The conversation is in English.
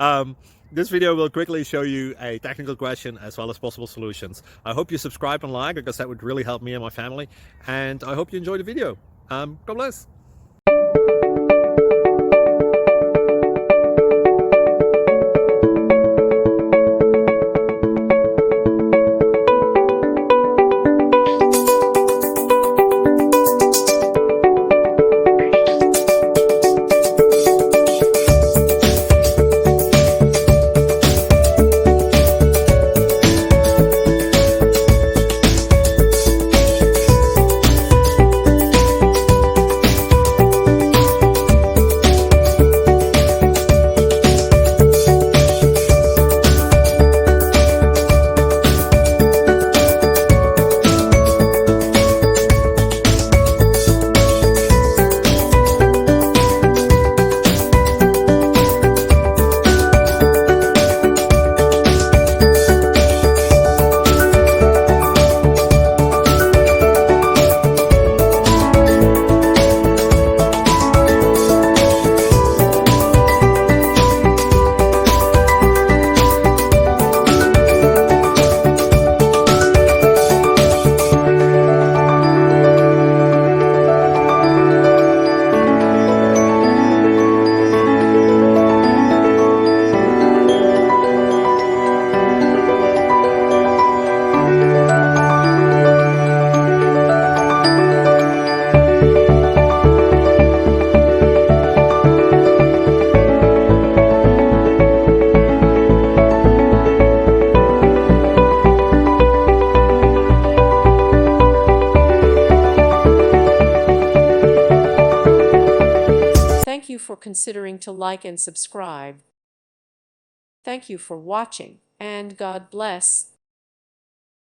um, this video will quickly show you a technical question as well as possible solutions. I hope you subscribe and like, because that would really help me and my family. And I hope you enjoy the video. God bless. Thank you for considering to like and subscribe. Thank you for watching, and God bless.